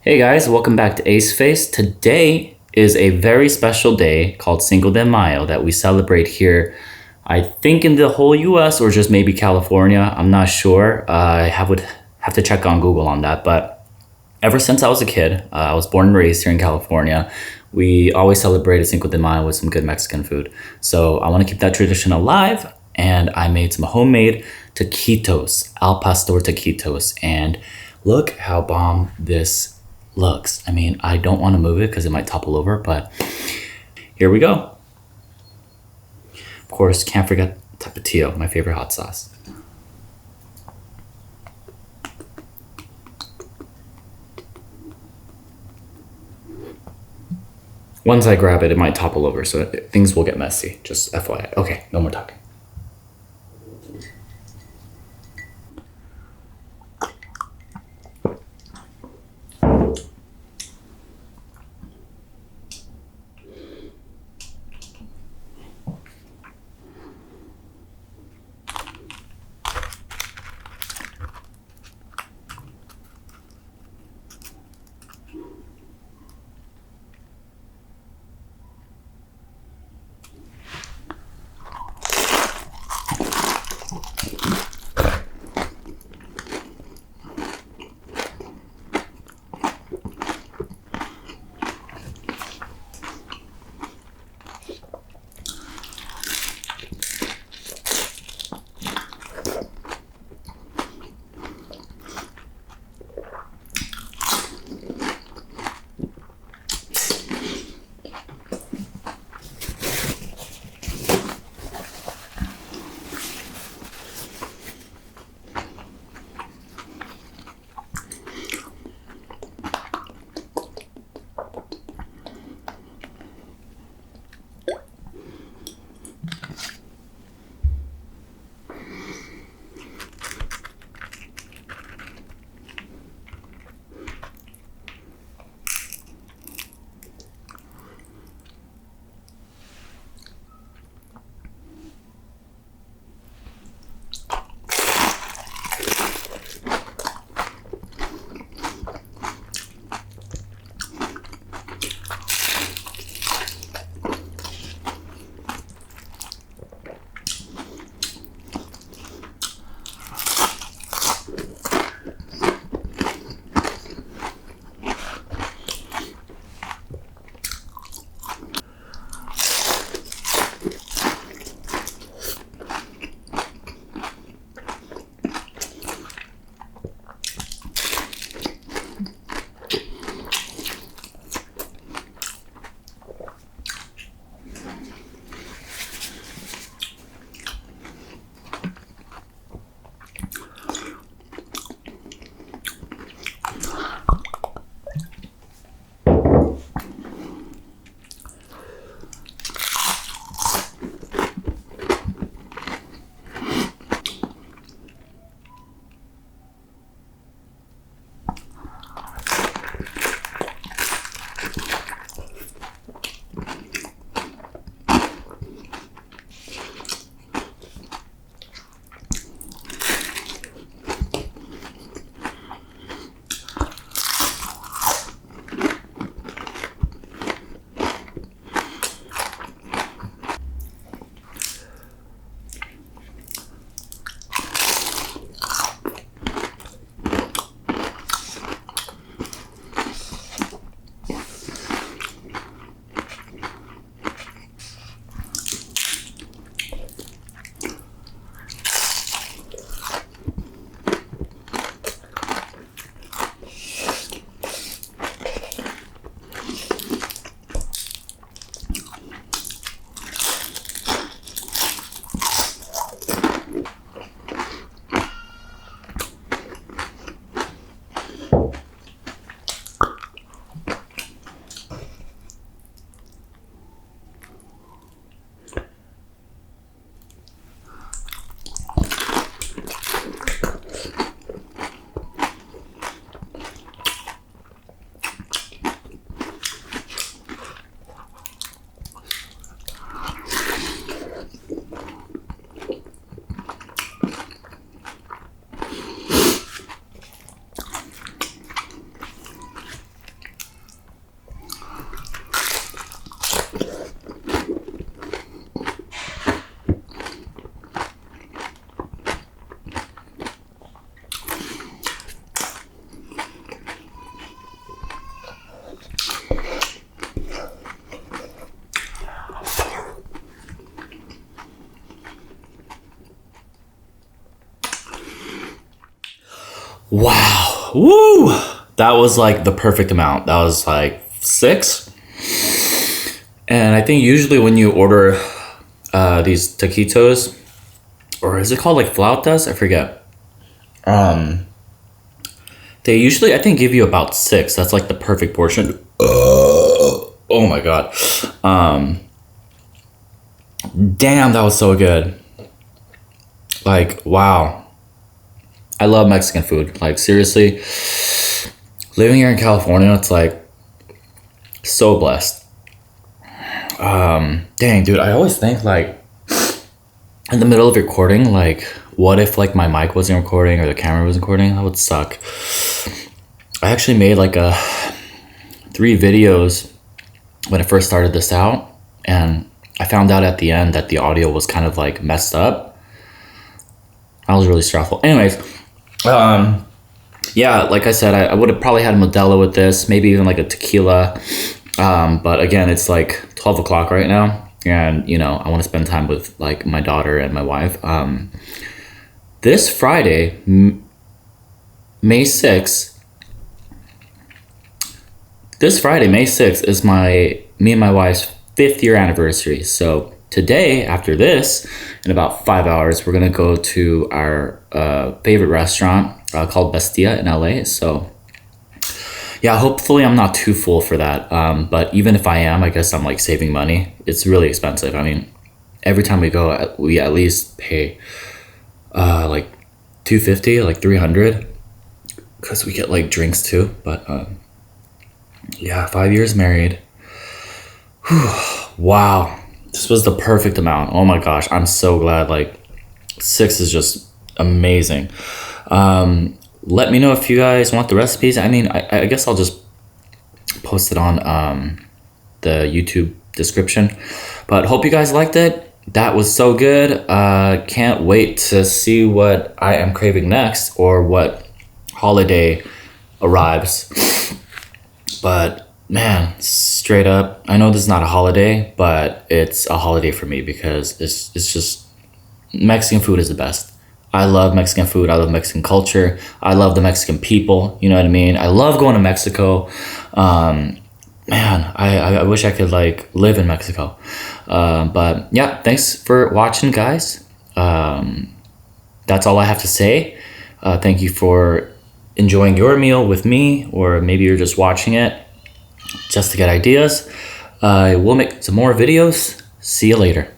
Hey guys, welcome back to AYCE Face. Today is a very special day called Cinco de Mayo that we celebrate here, I think in the whole US or just maybe California. I'm not sure. Would have to check on Google on that. But ever since I was a kid, I was born and raised here in California. We always celebrated Cinco de Mayo with some good Mexican food. So I want to keep that tradition alive. And I made some homemade taquitos, al pastor taquitos. And look how bomb this looks. I mean, I don't want to move it because it might topple over, but here we go. Of course, can't forget tapatio, my favorite hot sauce. Once I grab it, it might topple over, so things will get messy. Just FYI. Okay, no more talking. Wow. Woo! That was like the perfect amount. That was like 6. And I think usually when you order these taquitos, or is it called like flautas? I forget. They usually, I think, give you about 6. That's like the perfect portion. Oh my God. Damn, that was so good. Like, wow. I love Mexican food. Like, seriously, living here in California, it's like so blessed. Dang, dude, I always think like in the middle of recording, like, what if like my mic wasn't recording or the camera wasn't recording? That would suck. I actually made like 3 videos when I first started this out, and I found out at the end that the audio was kind of like messed up. I was really stressful. Anyways, yeah, like I said, I would have probably had a Modelo with this, maybe even like a tequila. But again, it's like 12 o'clock right now, and you know, I want to spend time with like my daughter and my wife. This Friday, May 6th, is me and my wife's 5th year anniversary. So today, after this, in about 5 hours, we're gonna go to our favorite restaurant called Bestia in LA. So yeah, hopefully I'm not too full for that. But even if I am, I guess I'm like saving money. It's really expensive. I mean, every time we go, we at least pay like $250, like $300, because we get like drinks too. But yeah, 5 years married. Whew, wow, this was the perfect amount. Oh my gosh, I'm so glad. Like 6 is just amazing. Let me know if you guys want the recipes. I mean, I guess I'll just post it on the YouTube description. But hope you guys liked it. That was so good. Can't wait to see what I am craving next, or what holiday arrives. But man, straight up, I know this is not a holiday, but it's a holiday for me because it's just, Mexican food is the best. I love Mexican food. I love Mexican culture. I love the Mexican people. You know what I mean? I love going to Mexico. Man, I wish I could like live in Mexico. But yeah, thanks for watching, guys. That's all I have to say. Thank you for enjoying your meal with me, or maybe you're just watching it just to get ideas. We'll make some more videos. See you later.